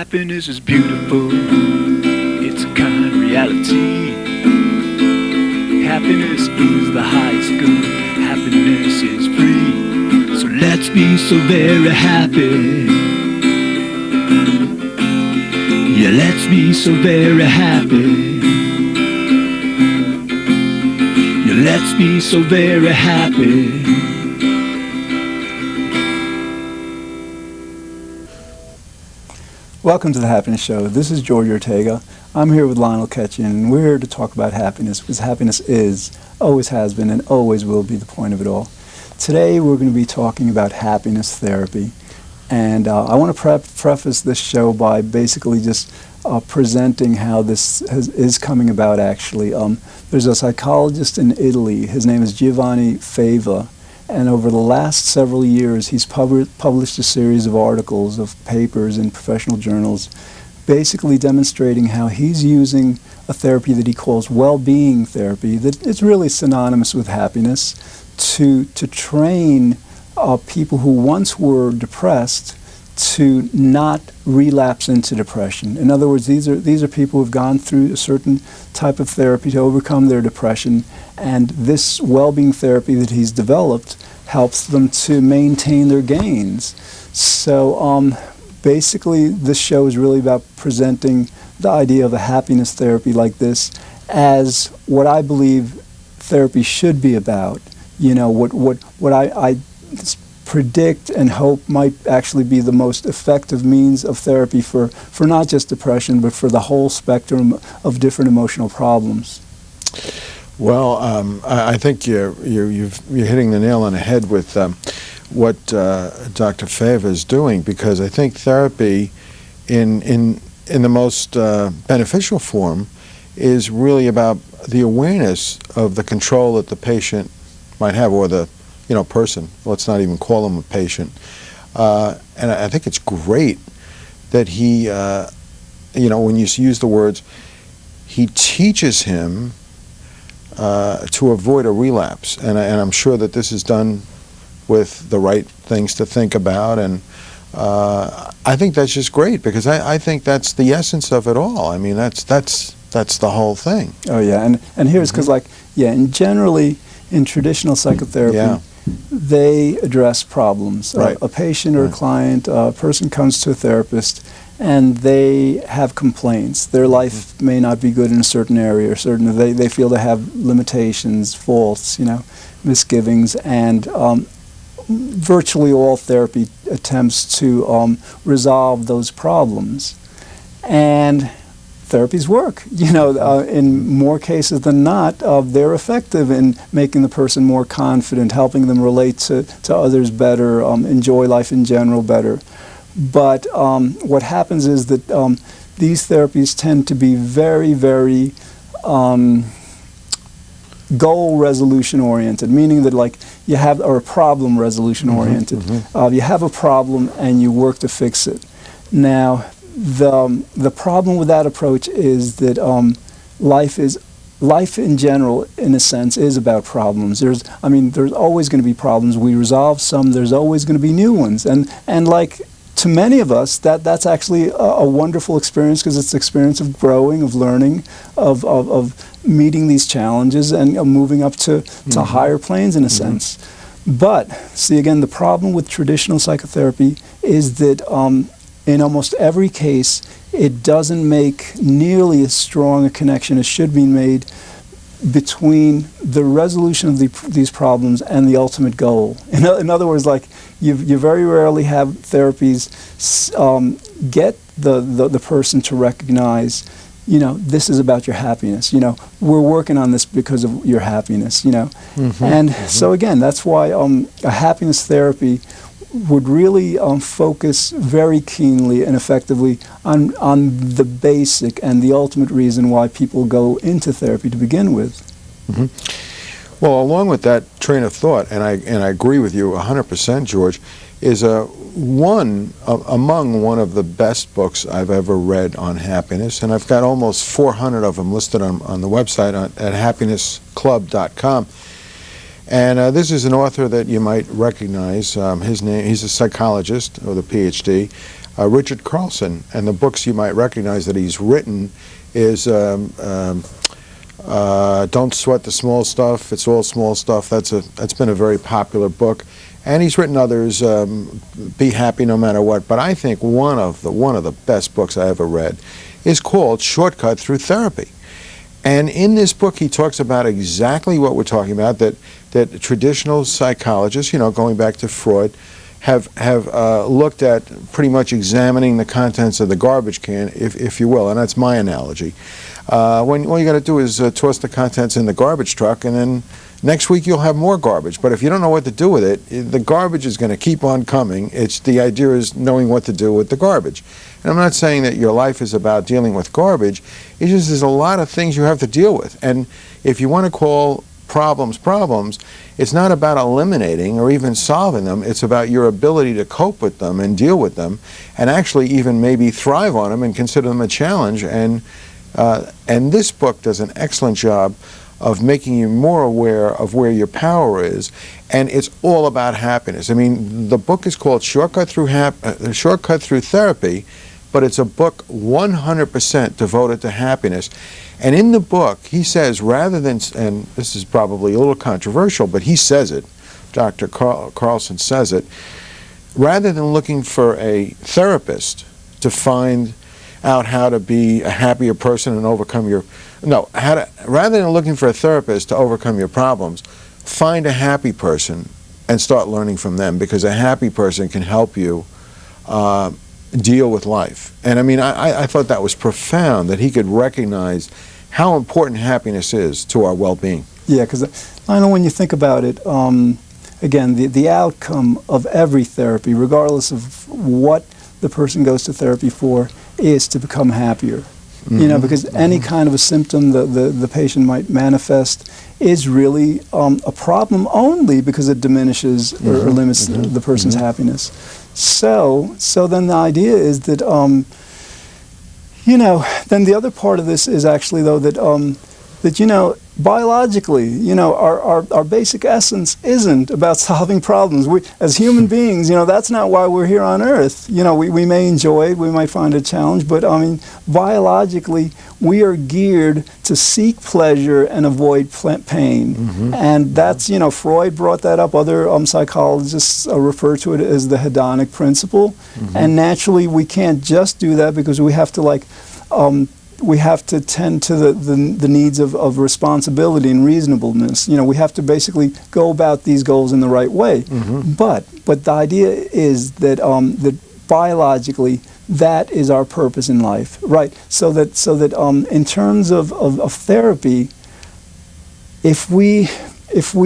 Happiness is beautiful, it's a kind reality. Happiness is the highest good, happiness is free. So let's be so very happy. Yeah, let's be so very happy. Yeah, let's be so very happy. Welcome to the Happiness Show. This is George Ortega. I'm here with Lionel Ketchen, and we're here to talk about happiness, because happiness is, always has been, and always will be the point of it all. Today we're going to be talking about happiness therapy, and I want to preface this show by basically just presenting how this is coming about, actually. There's a psychologist in Italy, his name is Giovanni Fava, and over the last several years, he's published a series of articles, of papers in professional journals, basically demonstrating how he's using a therapy that he calls well-being therapy, that is really synonymous with happiness, to train people who once were depressed to not relapse into depression. In other words, these are people who've gone through a certain type of therapy to overcome their depression, and this well-being therapy that he's developed helps them to maintain their gains. So basically this show is really about presenting the idea of a happiness therapy like this as what I believe therapy should be about. You know, what I predict and hope might actually be the most effective means of therapy for not just depression, but for the whole spectrum of different emotional problems. Well, I think you're hitting the nail on the head with what Dr. Fava is doing, because I think therapy in the most beneficial form is really about the awareness of the control that the patient might have, or the person. Let's not even call him a patient. And I think it's great that he, when you use the words, he teaches him to avoid a relapse. And I'm sure that this is done with the right things to think about. And I think that's just great, because I think that's the essence of it all. I mean, that's the whole thing. Oh yeah, and here's because and generally in traditional psychotherapy, they address problems. Right. A patient or a client, a person comes to a therapist and they have complaints. Their life may not be good in a certain area, or they feel they have limitations, faults, misgivings, and virtually all therapy attempts to resolve those problems. And therapies work. In more cases than not, they're effective in making the person more confident, helping them relate to others better, enjoy life in general better. But what happens is that these therapies tend to be very, very goal resolution oriented, meaning that or problem resolution oriented. You have a problem and you work to fix it. Now, the problem with that approach is that life in general, in a sense, is about problems. There's always going to be problems. We resolve some. There's always going to be new ones. And like to many of us, that's actually a wonderful experience, because it's the experience of growing, of learning, of meeting these challenges and moving up to higher planes, in a sense. But see, again, the problem with traditional psychotherapy is that in almost every case, it doesn't make nearly as strong a connection as should be made between the resolution of these problems and the ultimate goal. In other words, you very rarely have therapies get the person to recognize, this is about your happiness. We're working on this because of your happiness. So again, that's why a happiness therapy would really focus very keenly and effectively on the basic and the ultimate reason why people go into therapy to begin with. Well, along with that train of thought, and I agree with you 100%, George, is among one of the best books I've ever read on happiness, and I've got almost 400 of them listed on the website at happinessclub.com. And this is an author that you might recognize. His name, he's a psychologist with a PhD. Richard Carlson, and the books you might recognize that he's written is Don't Sweat the Small Stuff, It's All Small Stuff. That's been a very popular book. And he's written others, Be Happy No Matter What. But I think one of the best books I ever read is called Shortcut Through Therapy. And in this book, he talks about exactly what we're talking about, that traditional psychologists, going back to Freud, have looked at pretty much examining the contents of the garbage can, if you will, and that's my analogy. When all you got to do is toss the contents in the garbage truck, and then next week you'll have more garbage. But if you don't know what to do with it, the garbage is going to keep on coming. The idea is knowing what to do with the garbage. And I'm not saying that your life is about dealing with garbage. It's just there's a lot of things you have to deal with. And if you want to call problems, it's not about eliminating or even solving them. It's about your ability to cope with them and deal with them, and actually even maybe thrive on them and consider them a challenge. And this book does an excellent job of making you more aware of where your power is, and it's all about happiness. I mean, the book is called Shortcut Through Therapy, but it's a book 100% devoted to happiness. And in the book, he says, rather than, and this is probably a little controversial, but he says it, Dr. Carlson says it, rather than looking for a therapist to find out how to be a happier person and overcome rather than looking for a therapist to overcome your problems, find a happy person and start learning from them, because a happy person can help you deal with life. And I mean, I thought that was profound, that he could recognize how important happiness is to our well-being. Yeah, because I know when you think about it, again, the outcome of every therapy, regardless of what the person goes to therapy for, is to become happier. Because any kind of a symptom the patient might manifest is really a problem only because it diminishes or limits the person's happiness. So then the idea is that, then the other part of this is actually, though, that biologically, our basic essence isn't about solving problems. We, as human beings, that's not why we're here on Earth. We may enjoy it, we might find it a challenge, but I mean, biologically, we are geared to seek pleasure and avoid pain. And that's, Freud brought that up. Other psychologists refer to it as the hedonic principle. And naturally, we can't just do that, because we have to we have to tend to the needs of responsibility and reasonableness. We have to basically go about these goals in the right way. But the idea is that that biologically, that is our purpose in life, right? So that in terms of therapy, if we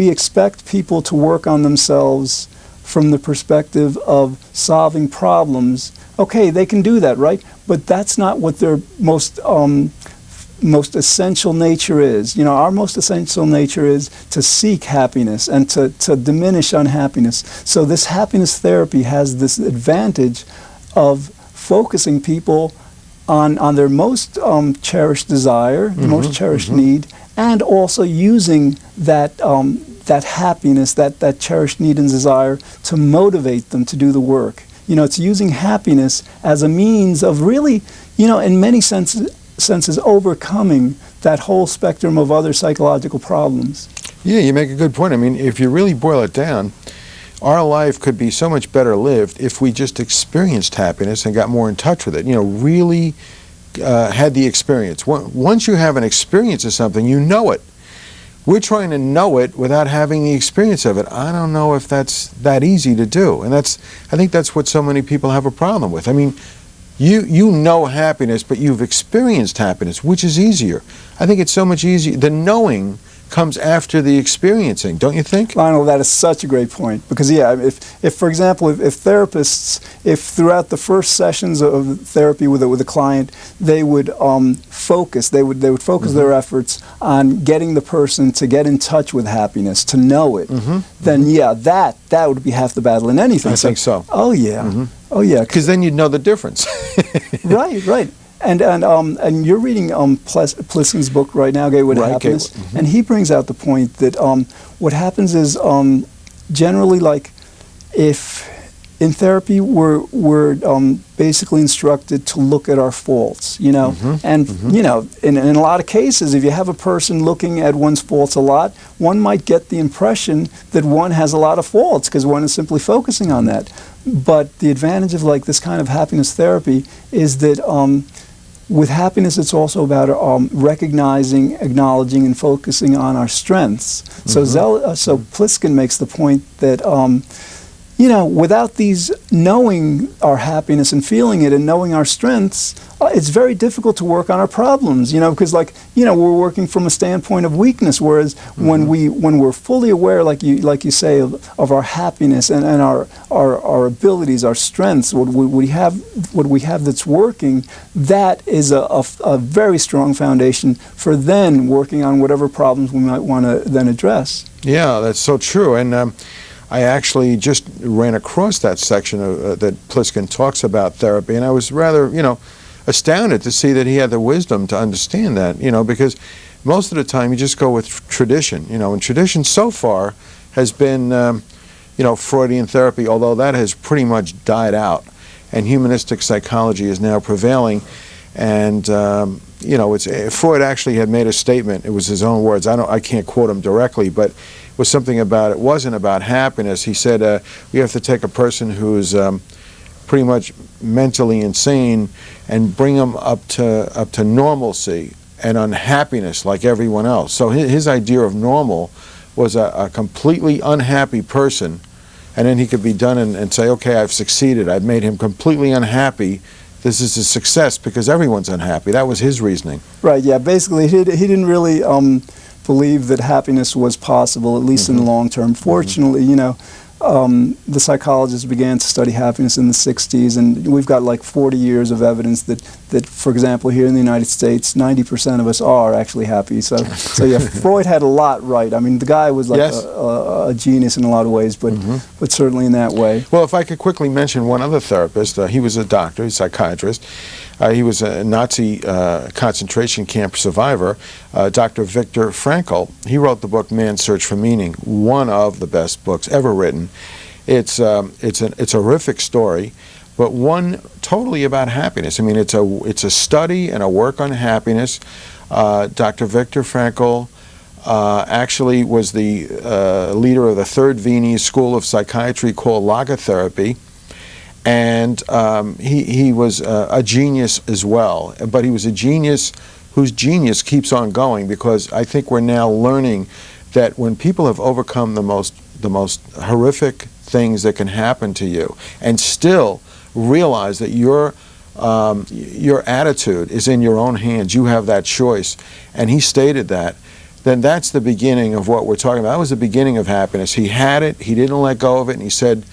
expect people to work on themselves from the perspective of solving problems, okay, they can do that, right? But that's not what their most essential nature is. Our most essential nature is to seek happiness and to diminish unhappiness. So this happiness therapy has this advantage of focusing people on their most cherished desire, the most cherished need, and also using that happiness, that cherished need and desire, to motivate them to do the work. It's using happiness as a means of really, in many senses overcoming that whole spectrum of other psychological problems. Yeah, you make a good point. I mean, if you really boil it down, our life could be so much better lived if we just experienced happiness and got more in touch with it. Really had the experience. Once you have an experience of something, you know it. We're trying to know it without having the experience of it. I don't know if that's that easy to do. And I think that's what so many people have a problem with. I mean, you know happiness, but you've experienced happiness, which is easier. I think it's so much easier. The knowing comes after the experiencing, don't you think? Lionel, that is such a great point. Because, yeah, if for example, if therapists, if throughout the first sessions of therapy with a client, they would focus their efforts on getting the person to get in touch with happiness, to know it, then yeah, that would be half the battle in anything. I think so. Oh yeah, oh yeah. Because then you'd know the difference. Right. And you're reading Plissken's book right now, Gateway to Happiness, and he brings out the point that what happens is generally, like, if in therapy, we're basically instructed to look at our faults, you know, and you know, in a lot of cases, if you have a person looking at one's faults a lot, one might get the impression that one has a lot of faults because one is simply focusing on that. But the advantage of like this kind of happiness therapy is that with happiness, it's also about recognizing, acknowledging, and focusing on our strengths. So Pliskin makes the point that you know, without these knowing our happiness and feeling it and knowing our strengths, it's very difficult to work on our problems, you know, because like, you know, we're working from a standpoint of weakness, whereas when we're fully aware, like you say, of our happiness and our abilities, our strengths, what we have that's working, that is a very strong foundation for then working on whatever problems we might want to then address. Yeah, that's so true. And I actually just ran across that section that Pliskin talks about therapy, and I was rather, you know, astounded to see that he had the wisdom to understand that, you know, because most of the time you just go with tradition, you know, and tradition so far has been, you know, Freudian therapy, although that has pretty much died out, and humanistic psychology is now prevailing. And you know, Freud actually had made a statement. It was his own words. I can't quote him directly, but it was something about, it wasn't about happiness. He said we have to take a person who's pretty much mentally insane and bring them up to normalcy and unhappiness like everyone else. So his idea of normal was a completely unhappy person, and then he could be done and say, okay, I've succeeded. I've made him completely unhappy. This is a success because everyone's unhappy. That was his reasoning. Right, yeah. Basically, he didn't really believe that happiness was possible, at least in the long term. Fortunately, you know, the psychologists began to study happiness in the 60s, and we've got like 40 years of evidence that, for example, here in the United States, 90% of us are actually happy. So yeah, Freud had a lot right. I mean, the guy was like a genius in a lot of ways, but certainly in that way. Well, if I could quickly mention one other therapist, he was a doctor, a psychiatrist. He was a Nazi concentration camp survivor, Dr. Viktor Frankl. He wrote the book Man's Search for Meaning, one of the best books ever written. It's a horrific story, but one totally about happiness. I mean, it's a study and a work on happiness. Dr. Viktor Frankl actually was the leader of the third Viennese school of psychiatry called logotherapy. And he was a genius as well, but he was a genius whose genius keeps on going, because I think we're now learning that when people have overcome the most horrific things that can happen to you and still realize that your attitude is in your own hands, you have that choice, and he stated that, then that's the beginning of what we're talking about. That was the beginning of happiness. He had it, he didn't let go of it, and he said,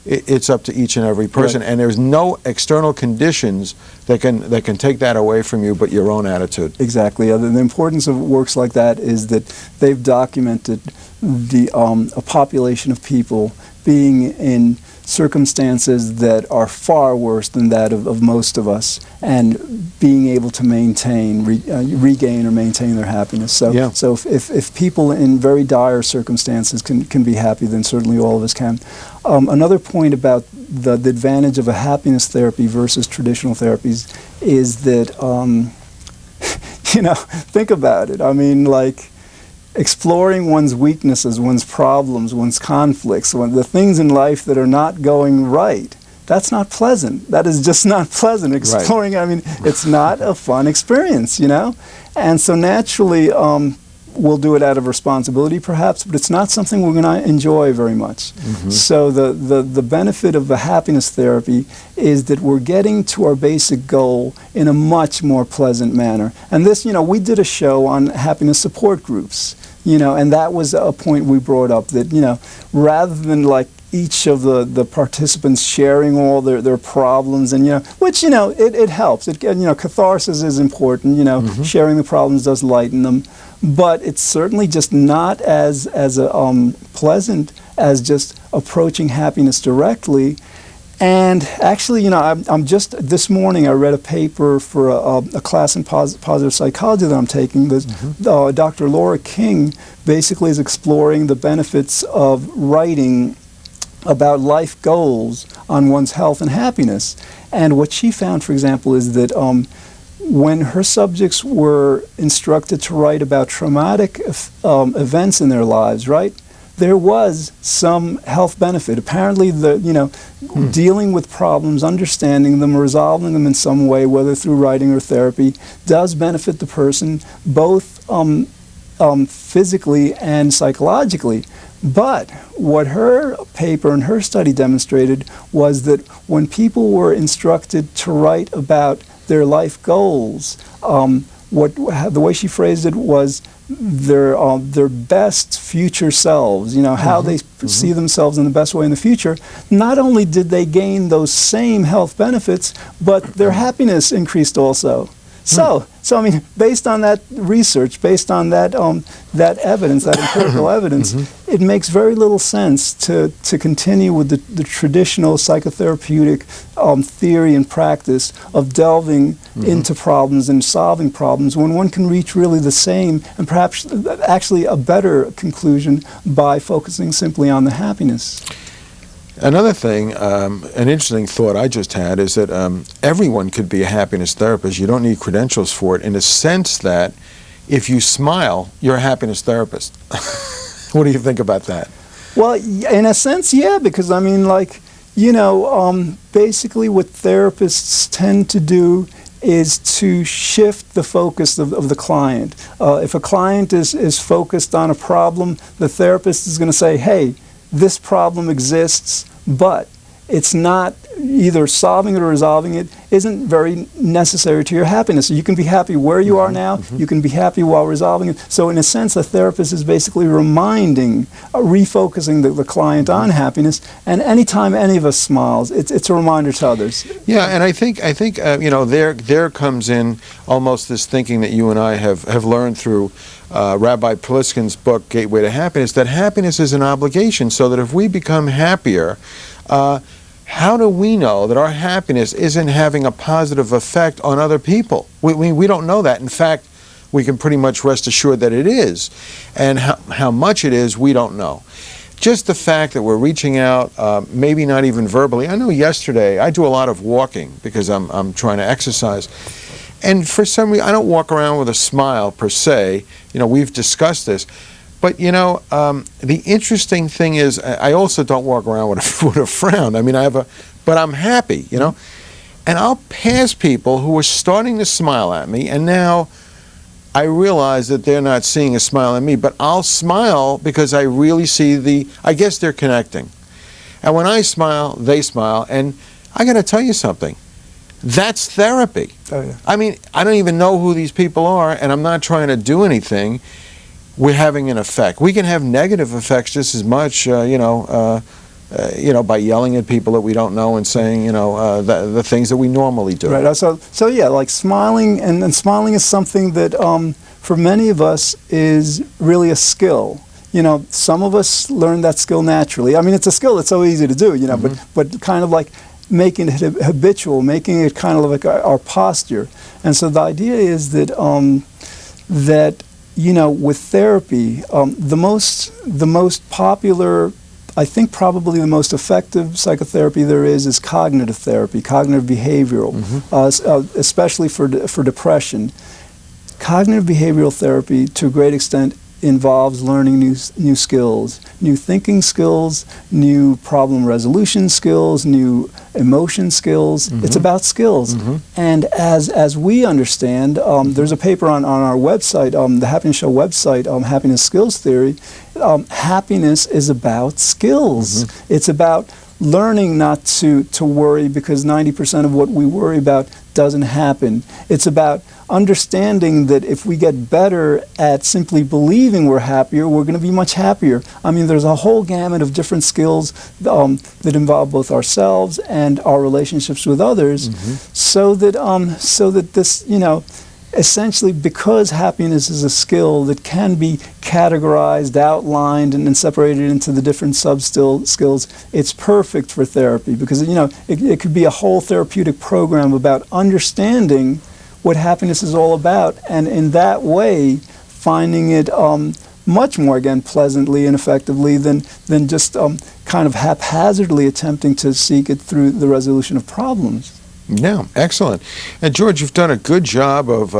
it's up to each and every person, and there's no external conditions that can take that away from you but your own attitude. Exactly. The importance of works like that is that they've documented a population of people being in circumstances that are far worse than that of most of us, and being able to maintain, regain or maintain their happiness. So, so if people in very dire circumstances can be happy, then certainly all of us can. Another point about the advantage of a happiness therapy versus traditional therapies is that, you know, think about it. I mean, like, exploring one's weaknesses, one's problems, one's conflicts, the things in life that are not going right, that's not pleasant. That is just not pleasant. Exploring, I mean, it's not a fun experience, you know? And so naturally, we'll do it out of responsibility perhaps, but it's not something we're going to enjoy very much. So the benefit of the happiness therapy is that we're getting to our basic goal in a much more pleasant manner. And this, you know, we did a show on happiness support groups, you know, and that was a point we brought up, that, you know, rather than like each of the participants sharing all their problems, and, you know, which, you know, it helps. You know, catharsis is important, you know, sharing the problems does lighten them. But it's certainly just not as pleasant as just approaching happiness directly. And actually, you know, I'm just, this morning I read a paper for a class in positive psychology that I'm taking. Dr. Laura King basically is exploring the benefits of writing about life goals on one's health and happiness. And what she found, for example, is that when her subjects were instructed to write about traumatic events in their lives, right, there was some health benefit. Apparently, dealing with problems, understanding them, resolving them in some way, whether through writing or therapy, does benefit the person both physically and psychologically. But what her paper and her study demonstrated was that when people were instructed to write about their life goals, the way she phrased it was their best future selves, how they see themselves in the best way in the future. Not only did they gain those same health benefits, but their happiness increased also. So I mean, based on that research, based on that that evidence, that empirical evidence, it makes very little sense to continue with the traditional psychotherapeutic theory and practice of delving into problems and solving problems when one can reach really the same and perhaps actually a better conclusion by focusing simply on the happiness. Another thing, an interesting thought I just had is that everyone could be a happiness therapist. You don't need credentials for it, in the sense that if you smile, you're a happiness therapist. What do you think about that? Well, in a sense, yeah, because I mean, basically what therapists tend to do is to shift the focus of the client. If a client is focused on a problem, the therapist is going to say, hey, this problem exists, but it's not either solving it or resolving it isn't very necessary to your happiness. So you can be happy where you are now, you can be happy while resolving it. So in a sense, a therapist is basically refocusing the client on happiness, and anytime any of us smiles, it's a reminder to others. Yeah, and I think there comes in almost this thinking that you and I have learned through Rabbi Pliskin's book, Gateway to Happiness, that happiness is an obligation, so that if we become happier, how do we know that our happiness isn't having a positive effect on other people? We don't know that. In fact, we can pretty much rest assured that it is. And how much it is, we don't know. Just the fact that we're reaching out, maybe not even verbally. I know yesterday, I do a lot of walking because I'm trying to exercise. And for some reason, I don't walk around with a smile per se. We've discussed this. But, the interesting thing is, I also don't walk around with a frown. I mean, but I'm happy, And I'll pass people who are starting to smile at me, and now I realize that they're not seeing a smile at me, but I'll smile because I really see I guess they're connecting. And when I smile, they smile, and I got to tell you something. That's therapy. Oh, yeah. I mean, I don't even know who these people are, and I'm not trying to do anything. We're having an effect. We can have negative effects just as much, by yelling at people that we don't know and saying, the things that we normally do. Right. So yeah, like smiling, and smiling is something that for many of us is really a skill. Some of us learn that skill naturally. I mean, it's a skill that's so easy to do, but kind of like making it habitual, making it kind of like our posture. And so the idea is that with therapy, the most popular, I think probably the most effective psychotherapy there is cognitive therapy, cognitive behavioral, especially for depression. Cognitive behavioral therapy, to a great extent, involves learning new skills, new thinking skills, new problem resolution skills, new emotion skills. It's about skills. And as we understand, there's a paper on our website, the Happiness Show website, Happiness Skills Theory. Happiness is about skills. It's about learning not to worry, because 90% of what we worry about doesn't happen. It's about understanding that if we get better at simply believing we're happier, we're going to be much happier. I mean, there's a whole gamut of different skills that involve both ourselves and our relationships with others, so that this, essentially, because happiness is a skill that can be categorized, outlined, and separated into the different skills, it's perfect for therapy, because it could be a whole therapeutic program about understanding what happiness is all about, and in that way finding it much more, again, pleasantly and effectively than just kind of haphazardly attempting to seek it through the resolution of problems. Yeah, excellent. And George, you've done a good job of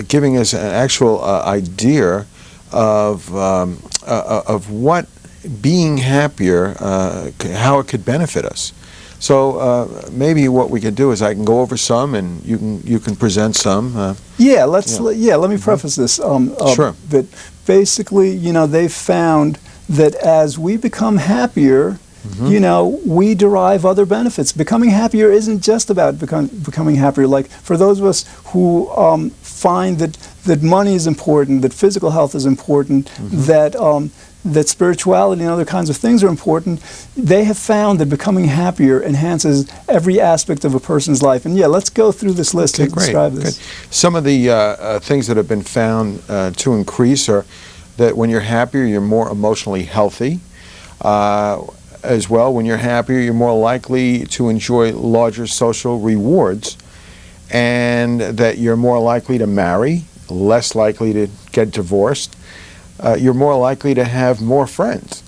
giving us an actual idea of what being happier, how it could benefit us. So maybe what we could do is I can go over some, and you can present some. Yeah, let me preface this Sure. that basically, you know, they've found that as we become happier, you know, we derive other benefits. Becoming happier isn't just about becoming happier. Like for those of us who find that money is important, that physical health is important, that spirituality and other kinds of things are important, they have found that becoming happier enhances every aspect of a person's life. And yeah, let's go through this list to describe this. Good. Some of the things that have been found to increase are that when you're happier, you're more emotionally healthy. As well, when you're happier, you're more likely to enjoy larger social rewards, and that you're more likely to marry, less likely to get divorced. You're more likely to have more friends.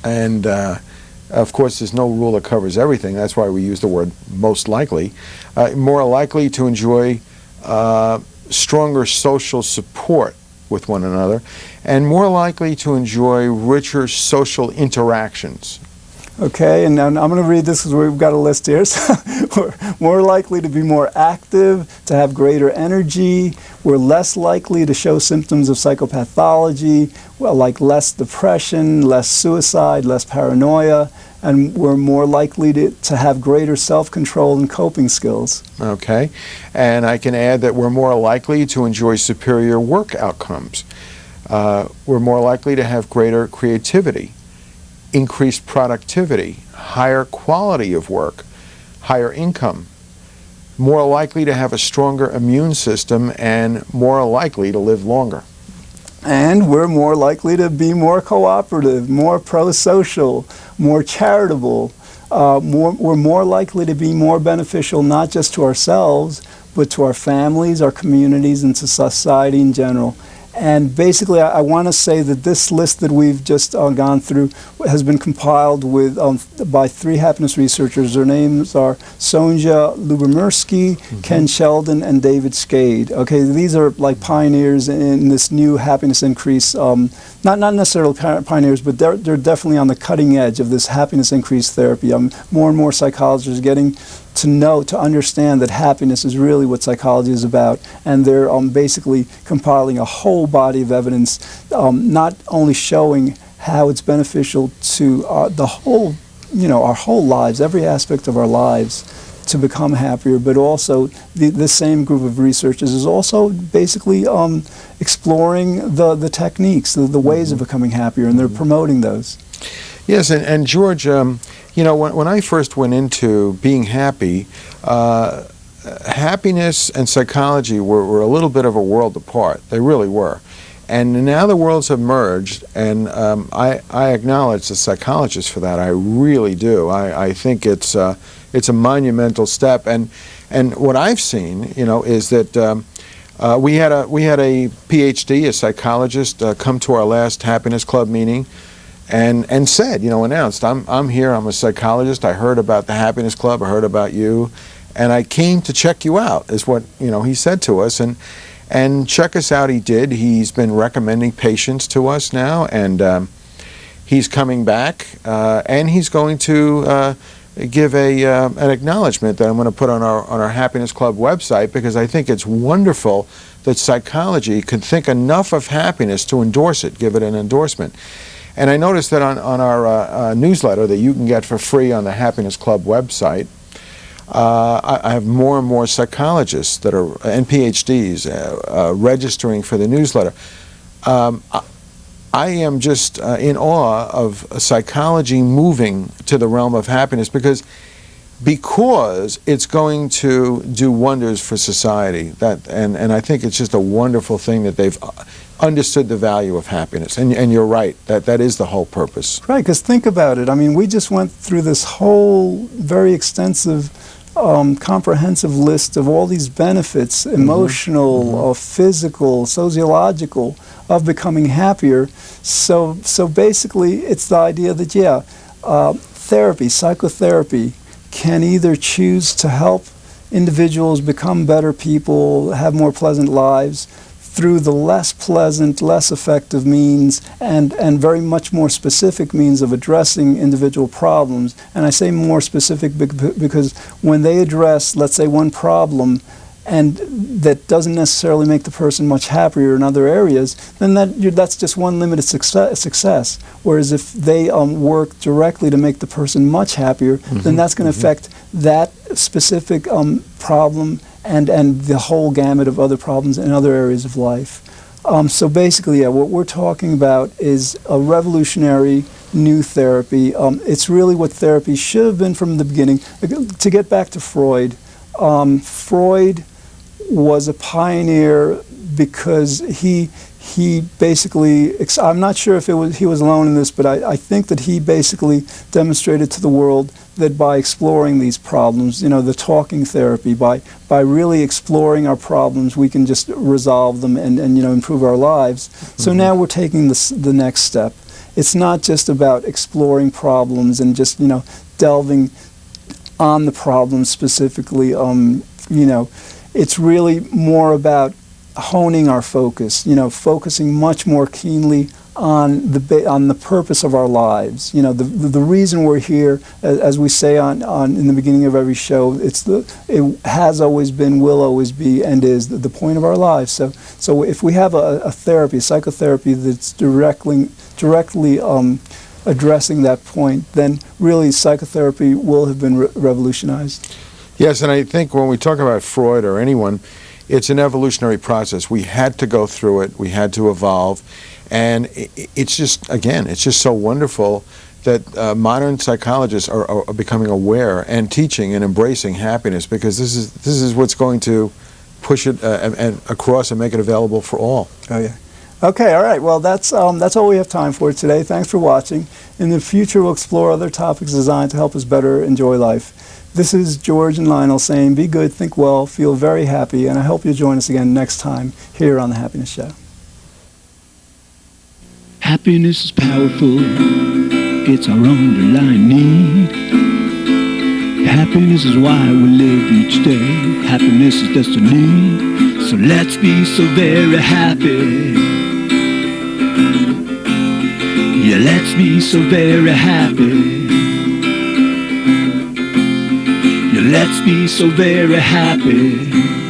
And of course, there's no rule that covers everything. That's why we use the word most likely. More likely to enjoy stronger social support with one another, and more likely to enjoy richer social interactions. Okay, and now I'm going to read this because we've got a list here. So we're more likely to be more active, to have greater energy. We're less likely to show symptoms of psychopathology, well, like less depression, less suicide, less paranoia, and we're more likely to have greater self-control and coping skills. Okay, and I can add that we're more likely to enjoy superior work outcomes. We're more likely to have greater creativity, increased productivity, higher quality of work, higher income, more likely to have a stronger immune system, and more likely to live longer. And we're more likely to be more cooperative, more pro-social, more charitable. We're more likely to be more beneficial not just to ourselves, but to our families, our communities, and to society in general. And basically, I want to say that this list that we've just gone through has been compiled with by 3 happiness researchers. Their names are Sonja Lubomirsky, Ken Sheldon, and David Skade. Okay, these are like pioneers in this new happiness increase. Not necessarily pioneers, but they're definitely on the cutting edge of this happiness increase therapy. More and more psychologists are getting to understand that happiness is really what psychology is about, and they're basically compiling a whole body of evidence, not only showing how it's beneficial to the whole, our whole lives, every aspect of our lives, to become happier, but also the same group of researchers is also basically exploring the techniques, the ways of becoming happier, and they're promoting those. Yes, and George, when I first went into being happy, happiness and psychology were a little bit of a world apart. They really were. And now the worlds have merged, and I acknowledge the psychologist for that. I really do. I think it's a monumental step. And what I've seen, is that we had a PhD, a psychologist, come to our last Happiness Club meeting, and said, announced, I'm here, I'm a psychologist, I heard about the Happiness Club, I heard about you, and I came to check you out, is what, he said to us, and check us out he did. He's been recommending patients to us now, and he's coming back, and he's going to give an acknowledgement that I'm going to put on our Happiness Club website, because I think it's wonderful that psychology can think enough of happiness to endorse it, give it an endorsement. And I noticed that on our newsletter that you can get for free on the Happiness Club website, I have more and more psychologists that are and PhDs registering for the newsletter. I am just in awe of psychology moving to the realm of happiness because it's going to do wonders for society. And I think it's just a wonderful thing that they've understood the value of happiness. And you're right, that is the whole purpose. Right, because think about it. I mean, we just went through this whole very extensive comprehensive list of all these benefits, emotional, physical, sociological, of becoming happier. So basically, it's the idea that, therapy, psychotherapy, can either choose to help individuals become better people, have more pleasant lives, through the less pleasant, less effective means and very much more specific means of addressing individual problems. And I say more specific because when they address, let's say, one problem and that doesn't necessarily make the person much happier in other areas, then that's just one limited success. Whereas if they work directly to make the person much happier, then that's going to affect that specific problem and the whole gamut of other problems in other areas of life. So basically, what we're talking about is a revolutionary new therapy. It's really what therapy should have been from the beginning. To get back to Freud, Freud was a pioneer because he basically, I'm not sure if he was alone in this, but I think that he basically demonstrated to the world that by exploring these problems, the talking therapy, by really exploring our problems, we can just resolve them and improve our lives. So now we're taking the next step. It's not just about exploring problems and just delving on the problems specifically. It's really more about honing our focus, focusing much more keenly on the purpose of our lives. The reason we're here, as we say in the beginning of every show, it has always been, will always be, and is the point of our lives. So if we have a therapy, psychotherapy that's directly addressing that point, then really psychotherapy will have been revolutionized. Yes, and I think when we talk about Freud or anyone, it's an evolutionary process. We had to go through it. We had to evolve. And it's just, again, it's just so wonderful that modern psychologists are becoming aware and teaching and embracing happiness, because this is what's going to push it across and make it available for all. Oh, yeah. Okay, all right. Well, that's all we have time for today. Thanks for watching. In the future, we'll explore other topics designed to help us better enjoy life. This is George and Lionel saying, be good, think well, feel very happy, and I hope you'll join us again next time here on The Happiness Show. Happiness is powerful, it's our underlying need. Happiness is why we live each day. Happiness is destiny, so let's be so very happy. Yeah, let's be so very happy. Yeah, let's be so very happy.